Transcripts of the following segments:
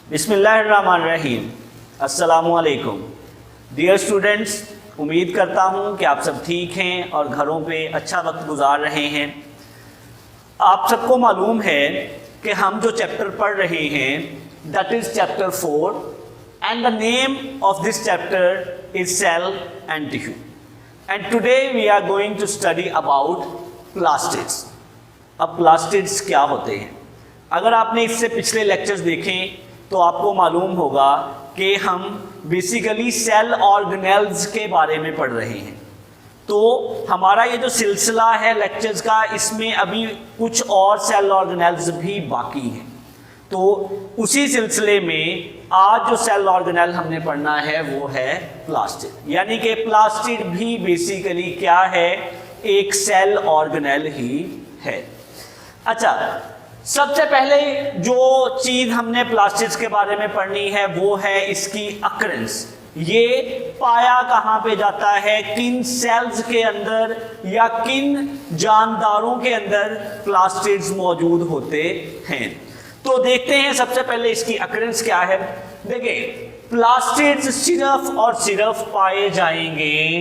बिस्मिल्लाहिर्रहमानिर्रहीम। अस्सलामुअलैकुम dear students, उम्मीद करता हूँ कि आप सब ठीक हैं और घरों पे अच्छा वक्त गुजार रहे हैं। आप सबको मालूम है कि हम जो चैप्टर पढ़ रहे हैं that is chapter 4 and the name of this chapter is cell and tissue and today we are going to study about plastids. अब प्लास्टिड्स क्या होते हैं? अगर आपने इससे पिछले लेक्चर्स देखें तो आपको मालूम होगा कि हम बेसिकली सेल ऑर्गेनेल्स के बारे में पढ़ रहे हैं। तो हमारा ये जो सिलसिला है लेक्चर्स का, इसमें अभी कुछ और सेल ऑर्गेनेल्स भी बाकी हैं। तो उसी सिलसिले में आज जो सेल ऑर्गेनेल हमने पढ़ना है वो है प्लास्टिड। यानी कि प्लास्टिड भी बेसिकली क्या है? एक सेल ऑर्गेनेल ही है। अच्छा, सबसे पहले जो चीज़ हमने प्लास्टिड्स के बारे में पढ़नी है वो है इसकी अकरेंस। ये पाया कहाँ पे जाता है, किन सेल्स के अंदर या किन जानदारों के अंदर प्लास्टिड्स मौजूद होते हैं। तो देखते हैं सबसे पहले इसकी अकरेंस क्या है। देखिए, प्लास्टिड्स सिर्फ और सिर्फ पाए जाएंगे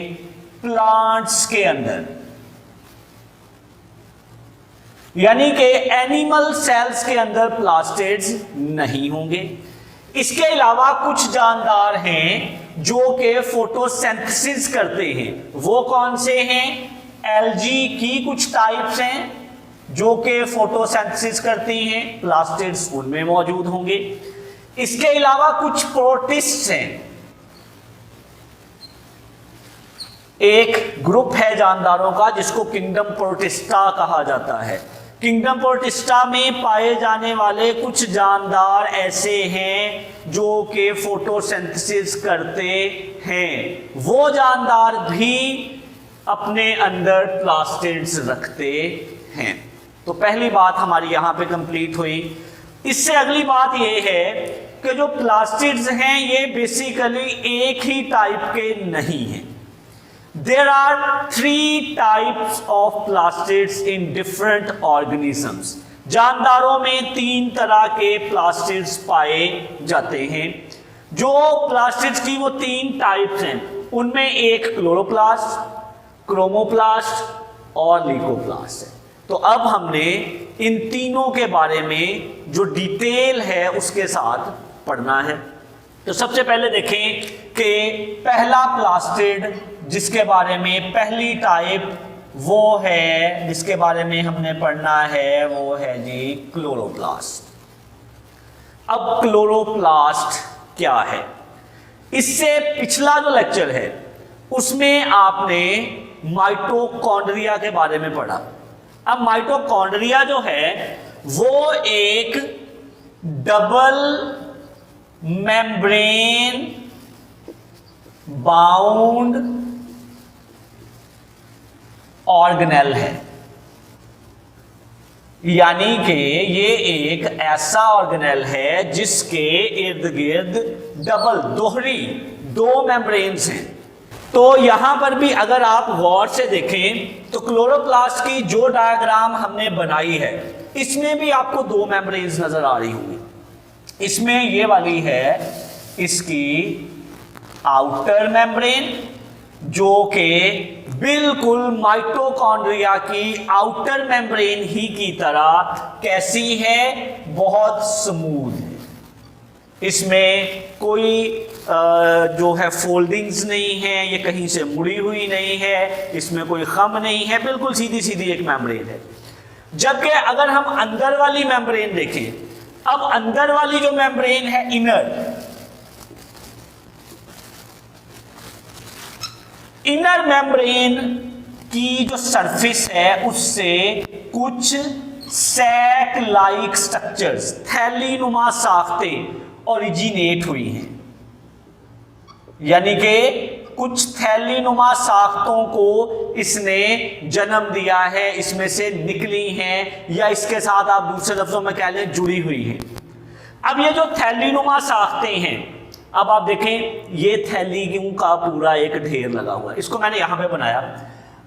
प्लांट्स के अंदर, यानी कि एनिमल सेल्स के अंदर प्लास्टिड्स नहीं होंगे। इसके अलावा कुछ जानदार हैं जो कि फोटोसिंथेसिस करते हैं। वो कौन से हैं? एल्गी की कुछ टाइप्स हैं जो कि फोटोसिंथेसिस करती हैं, प्लास्टिड्स उनमें मौजूद होंगे। इसके अलावा कुछ प्रोटिस्ट्स हैं। एक ग्रुप है जानदारों का जिसको किंगडम प्रोटिस्टा कहा जाता है। किंगडम प्रोटिस्टा में पाए जाने वाले कुछ जानदार ऐसे हैं जो कि फोटोसिंथेसिस करते हैं। वो जानदार भी अपने अंदर प्लास्टिड्स रखते हैं। तो पहली बात हमारी यहाँ पे कंप्लीट हुई। इससे अगली बात ये है कि जो प्लास्टिड्स हैं ये बेसिकली एक ही टाइप के नहीं हैं। There are 3 types of plastids in different organisms. जानदारों में 3 तरह के प्लास्टिड्स पाए जाते हैं। जो प्लास्टिड्स की वो 3 टाइप्स हैं, उनमें एक क्लोरोप्लास्ट, क्रोमोप्लास्ट और ल्यूकोप्लास्ट है। तो अब हमने इन तीनों के बारे में जो डिटेल है उसके साथ पढ़ना है। तो सबसे पहले देखें कि पहला प्लास्टिड जिसके बारे में पहली टाइप वो है, जिसके बारे में हमने पढ़ना है वो है जी क्लोरोप्लास्ट। अब क्लोरोप्लास्ट क्या है? इससे पिछला जो लेक्चर है उसमें आपने माइटोकॉन्ड्रिया के बारे में पढ़ा। अब माइटोकॉन्ड्रिया जो है वो एक डबल मेम्ब्रेन बाउंड ऑर्गेनेल है। यानी कि ये एक ऐसा ऑर्गेनेल है जिसके इर्द गिर्द डबल दोहरी 2 मेम्ब्रेन्स हैं। तो यहां पर भी अगर आप गौर से देखें तो क्लोरोप्लास्ट की जो डायग्राम हमने बनाई है इसमें भी आपको 2 मेम्ब्रेन्स नजर आ रही होंगी। इसमें ये वाली है इसकी आउटर मेम्ब्रेन जो कि बिल्कुल माइटोकॉन्ड्रिया की आउटर मेम्ब्रेन ही की तरह कैसी है? बहुत स्मूथ है। इसमें कोई जो है फोल्डिंग्स नहीं है, ये कहीं से मुड़ी हुई नहीं है, इसमें कोई खम नहीं है, बिल्कुल सीधी सीधी एक मेम्ब्रेन है। जबकि अगर हम अंदर वाली मेम्ब्रेन देखें, अब अंदर वाली जो मेम्ब्रेन है इनर मेम्ब्रेन की जो सरफेस है उससे कुछ सैक लाइक स्ट्रक्चर्स, थैली नुमा साख्तें ओरिजिनेट हुई हैं। यानी कि कुछ थैली नुमा साख्तों को इसने जन्म दिया है, इसमें से निकली हैं, या इसके साथ आप दूसरे लफ्जों में कह लें जुड़ी हुई हैं। अब ये जो थैली नुमा साख्तें हैं, अब आप देखें ये थैलियों का पूरा एक ढेर लगा हुआ है। इसको मैंने यहां पे बनाया।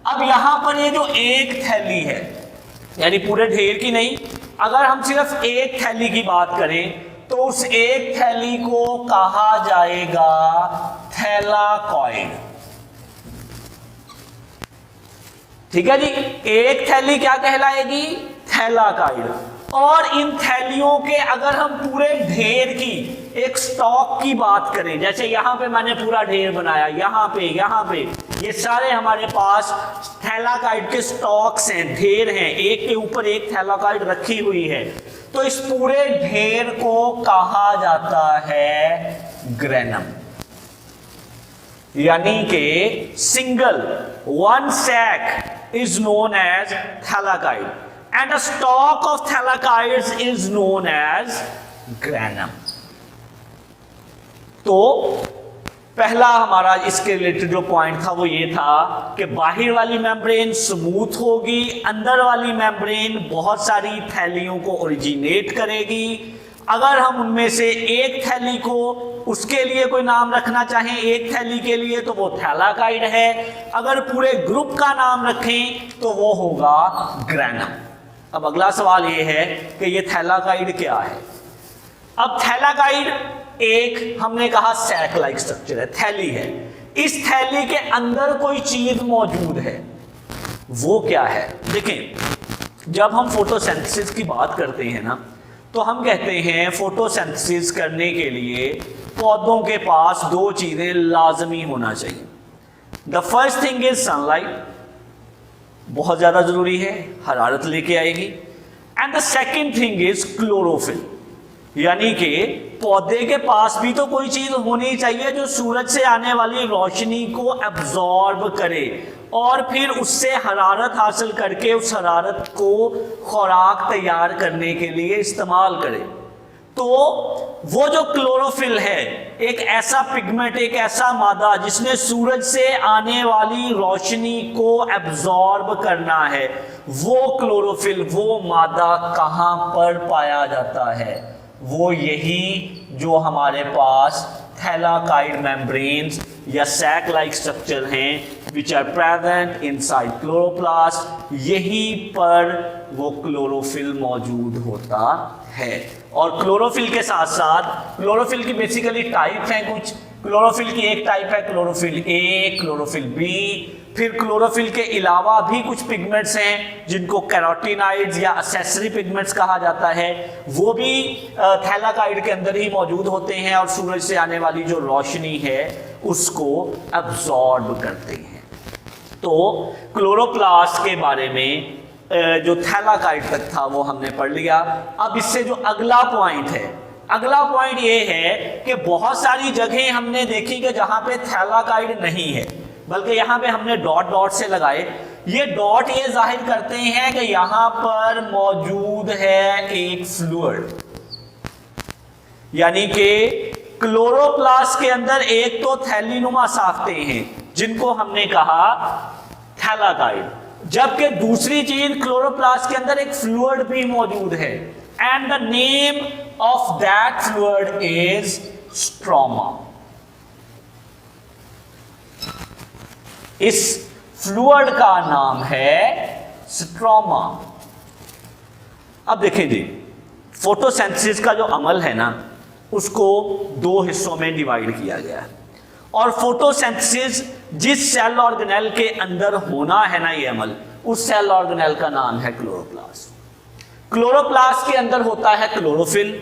अब यहां पर ये जो एक थैली है, यानी पूरे ढेर की नहीं, अगर हम सिर्फ एक थैली की बात करें तो उस एक थैली को कहा जाएगा थैलाकॉइड। ठीक है जी, एक थैली क्या कहलाएगी? थैलाकॉइड। और इन थैलियों के अगर हम पूरे ढेर की, एक स्टॉक की बात करें, जैसे यहां पे मैंने पूरा ढेर बनाया, यहां पे ये सारे हमारे पास थैलाकॉइड के स्टॉक्स हैं, ढेर हैं, एक के ऊपर एक थैलाकॉइड रखी हुई है, तो इस पूरे ढेर को कहा जाता है ग्रेनम। यानी कि single one sac is known as thylakoid and a stock of thylakoids is known as granum। तो पहला हमारा इसके रिलेटेड जो पॉइंट था वो ये था कि बाहर वाली मेम्ब्रेन स्मूथ होगी, अंदर वाली मेम्ब्रेन बहुत सारी थैलियों को ओरिजिनेट करेगी। अगर हम उनमें से एक थैली को, उसके लिए कोई नाम रखना चाहें एक थैली के लिए, तो वो थैलाकॉइड है। अगर पूरे ग्रुप का नाम रखें तो वो होगा ग्रेनम। अब अगला सवाल ये है कि ये थैलाकॉइड क्या है? अब थैलाकॉइड एक हमने कहा सैक लाइक स्ट्रक्चर है, थैली है। इस थैली के अंदर कोई चीज मौजूद है, वो क्या है? देखें, जब हम फोटोसिंथेसिस की बात करते हैं ना, तो हम कहते हैं फोटोसिंथेसिस करने के लिए पौधों के पास दो चीजें लाजमी होना चाहिए। The first thing is sunlight, बहुत ज्यादा जरूरी है, हरारत लेके आएगी। And the second thing is chlorophyll, यानी कि पौधे के पास भी तो कोई चीज होनी चाहिए जो सूरज से आने वाली रोशनी को एब्जॉर्ब करे और फिर उससे हरारत हासिल करके उस हरारत को खुराक तैयार करने के लिए इस्तेमाल करे। तो वो जो क्लोरोफिल है, एक ऐसा पिगमेंट, एक ऐसा मादा जिसने सूरज से आने वाली रोशनी को एब्जॉर्ब करना है, वो क्लोरोफिल, वो मादा कहाँ पर पाया जाता है? वो यही जो हमारे पास थैलाकॉइड मेम्ब्रेन्स या सैक लाइक स्ट्रक्चर हैं which are present inside chloroplast, यहीं पर वो क्लोरोफिल मौजूद होता है। और क्लोरोफिल के साथ साथ क्लोरोफिल की बेसिकली टाइप हैं कुछ। क्लोरोफिल की एक टाइप है क्लोरोफिल ए, क्लोरोफिल बी। फिर क्लोरोफिल के अलावा भी कुछ पिगमेंट्स हैं जिनको कैरोटीनॉइड्स या एक्सेसरी पिगमेंट्स कहा जाता है, वो भी थैलाकॉइड के अंदर ही मौजूद होते हैं और सूरज से आने वाली जो रोशनी है उसको एब्जॉर्ब करते हैं। तो क्लोरोप्लास्ट के बारे में जो थैलाकॉइड तक था वो हमने पढ़ लिया। अब इससे जो अगला पॉइंट है, अगला पॉइंट ये है कि बहुत सारी जगह हमने देखी कि जहां पे थैलाकॉइड नहीं है, बल्कि यहां पे हमने डॉट डॉट से लगाए। ये डॉट ये जाहिर करते हैं कि यहां पर मौजूद है एक फ्लूइड, यानी कि क्लोरोप्लास्ट के अंदर एक तो थैलीनुमा साख्तें हैं जिनको हमने कहा थैलाकॉइड, जबकि दूसरी चीज क्लोरोप्लास्ट के अंदर एक फ्लूइड भी मौजूद है and the name of that fluid is stroma. इस फ्लूइड का नाम है स्ट्रोमा। अब देखिए जी, फोटोसिंथेसिस का जो अमल है ना, उसको दो हिस्सों में डिवाइड किया गया है। और फोटोसिंथेसिस जिस सेल ऑर्गेनेल के अंदर होना है ना ये अमल, उस सेल ऑर्गेनेल का नाम है क्लोरोप्लास्ट। क्लोरोप्लास्ट के अंदर होता है क्लोरोफिल।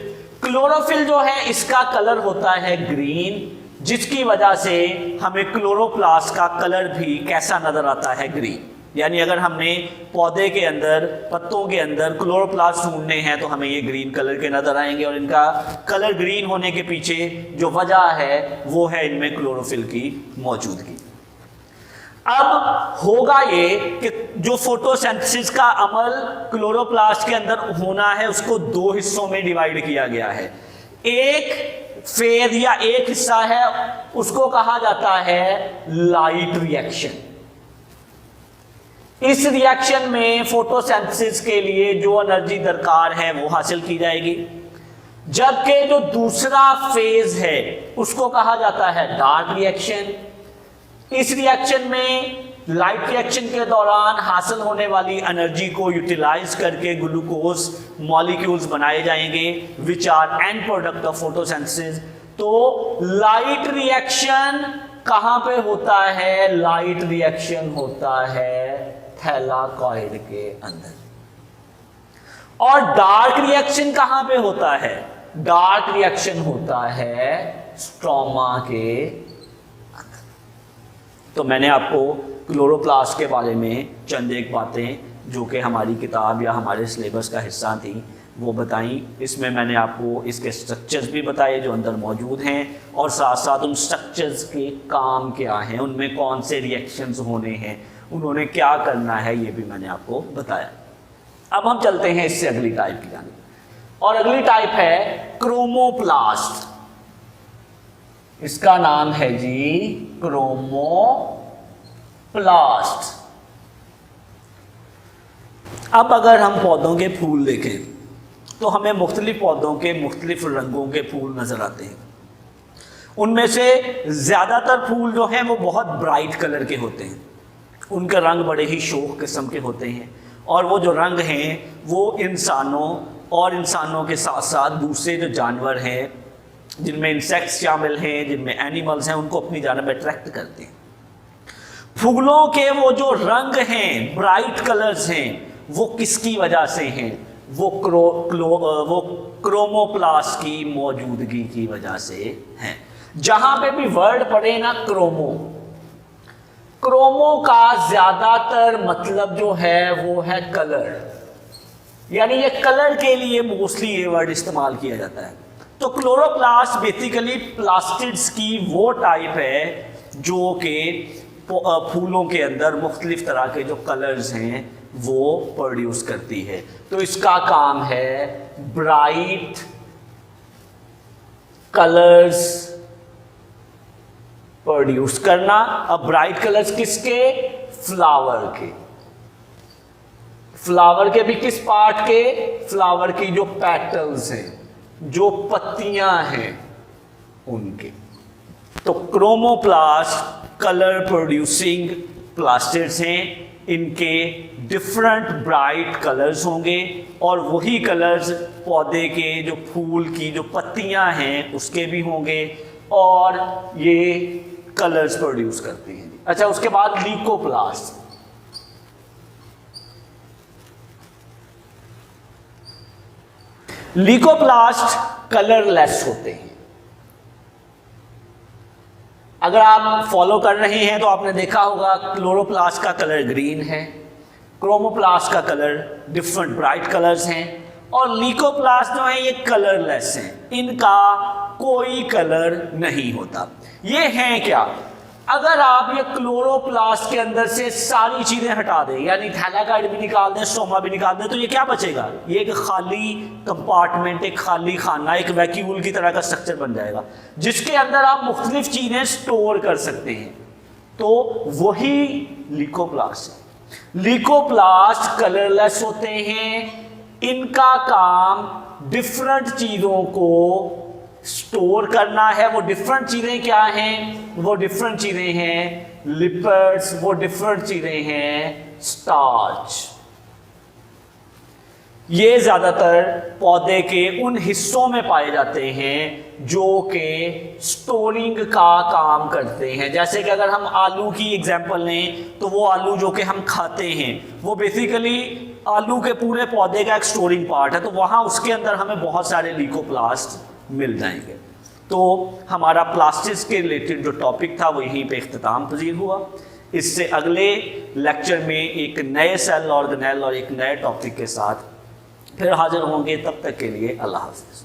क्लोरोफिल जो है इसका कलर होता है ग्रीन, जिसकी वजह से हमें क्लोरोप्लास्ट का कलर भी कैसा नजर आता है? ग्रीन। यानी अगर हमने पौधे के अंदर, पत्तों के अंदर क्लोरोप्लास्ट ढूंढने हैं तो हमें ये ग्रीन कलर के नजर आएंगे, और इनका कलर ग्रीन होने के पीछे जो वजह है वो है इनमें क्लोरोफिल की मौजूदगी। अब होगा ये कि जो फोटोसिंथेसिस का अमल क्लोरोप्लास्ट के अंदर होना है उसको दो हिस्सों में डिवाइड किया गया है। एक फेज या एक हिस्सा है उसको कहा जाता है लाइट रिएक्शन। इस रिएक्शन में फोटोसिंथेसिस के लिए जो एनर्जी दरकार है वो हासिल की जाएगी, जबकि जो दूसरा फेज है उसको कहा जाता है डार्क रिएक्शन। इस रिएक्शन में लाइट रिएक्शन के दौरान हासिल होने वाली एनर्जी को यूटिलाइज करके ग्लूकोज मॉलिक्यूल्स बनाए जाएंगे which are end product of photosynthesis. तो लाइट रिएक्शन कहां पे होता है? लाइट रिएक्शन होता है थैलाकॉइड के अंदर। और डार्क रिएक्शन कहां पे होता है? डार्क रिएक्शन होता है स्ट्रोमा के अंदर। तो मैंने आपको क्लोरोप्लास्ट के बारे में चंद एक बातें जो कि हमारी किताब या हमारे सिलेबस का हिस्सा थी वो बताई। इसमें मैंने आपको इसके स्ट्रक्चर्स भी बताए जो अंदर मौजूद हैं, और साथ साथ उन स्ट्रक्चर्स के काम क्या हैं, उनमें कौन से रिएक्शंस होने हैं, उन्होंने क्या करना है, ये भी मैंने आपको बताया। अब हम चलते हैं इससे अगली टाइप की जाने, और अगली टाइप है क्रोमोप्लास्ट। इसका नाम है जी क्रोमोप्लास्ट। अब अगर हम पौधों के फूल देखें तो हमें मुख्तलिफ पौधों के मुख्तलिफ रंगों के फूल नजर आते हैं। उनमें से ज़्यादातर फूल जो हैं वो बहुत ब्राइट कलर के होते हैं, उनका रंग बड़े ही शोक किस्म के होते हैं, और वो जो रंग हैं वो इंसानों के साथ साथ दूसरे जो जानवर हैं जिनमें इंसेक्ट्स शामिल हैं, जिनमें एनिमल्स हैं, उनको अपनी जानब अट्रैक्ट करते हैं। फूलों के वो जो रंग हैं, ब्राइट कलर्स हैं, वो किसकी वजह से हैं? वो क्रोमोप्लास्ट की मौजूदगी की वजह से हैं। जहां पे भी वर्ड पढ़े ना क्रोमो का ज्यादातर मतलब जो है वो है कलर, यानी ये कलर के लिए मोस्टली ये वर्ड इस्तेमाल किया जाता है। तो क्लोरोप्लास्ट बेसिकली प्लास्टिड्स की वो टाइप है जो कि फूलों के अंदर मुख्तलिफ तरह के जो कलर्स हैं वो प्रोड्यूस करती है। तो इसका काम है ब्राइट कलर्स प्रोड्यूस करना। अब ब्राइट कलर्स किसके? फ्लावर के। फ्लावर के भी किस पार्ट के? फ्लावर की जो पेटल्स हैं, जो पत्तियां हैं, उनके। तो क्रोमोप्लास्ट कलर प्रोड्यूसिंग प्लास्टिड्स हैं, इनके डिफरेंट ब्राइट कलर्स होंगे, और वही कलर्स पौधे के जो फूल की जो पत्तियां हैं उसके भी होंगे, और ये कलर्स प्रोड्यूस करती हैं। अच्छा, उसके बाद लीकोप्लास्ट। लीकोप्लास्ट कलरलेस होते हैं। अगर आप फॉलो कर रहे हैं तो आपने देखा होगा क्लोरोप्लास्ट का कलर ग्रीन है, क्रोमोप्लास्ट का कलर डिफरेंट ब्राइट कलर्स हैं, और लीकोप्लास्ट जो है ये कलरलेस हैं, इनका कोई कलर नहीं होता। ये हैं क्या? अगर आप ये क्लोरोप्लास्ट के अंदर से सारी चीजें हटा दें, यानी थैलाकॉइड भी निकाल दें, स्ट्रोमा भी निकाल दें, तो ये क्या बचेगा? ये एक खाली कंपार्टमेंट, एक खाली खाना, एक वैक्यूल की तरह का स्ट्रक्चर बन जाएगा जिसके अंदर आप मुख्तलिफ चीजें स्टोर कर सकते हैं। तो वही लीकोप्लास्ट है। लीकोप्लास्ट कलरलेस होते हैं, इनका काम डिफरेंट चीजों को स्टोर करना है। वो डिफरेंट चीजें क्या हैं? वो डिफरेंट चीजें हैं लिपिड्स, वो डिफरेंट चीजें हैं स्टार्च। ये ज्यादातर पौधे के उन हिस्सों में पाए जाते हैं जो कि स्टोरिंग का काम करते हैं। जैसे कि अगर हम आलू की एग्जांपल लें तो वो आलू जो कि हम खाते हैं वो बेसिकली आलू के पूरे पौधे का एक स्टोरिंग पार्ट है, तो वहाँ उसके अंदर हमें बहुत सारे लीकोप्लास्ट मिल जाएंगे। तो हमारा प्लास्टिक्स के रिलेटेड जो टॉपिक था वो यहीं पे इख्तिताम पजीर हुआ। इससे अगले लेक्चर में एक नए सेल ऑर्गेनेल और एक नए टॉपिक के साथ फिर हाजिर होंगे। तब तक के लिए अल्लाह हाफ़िज़।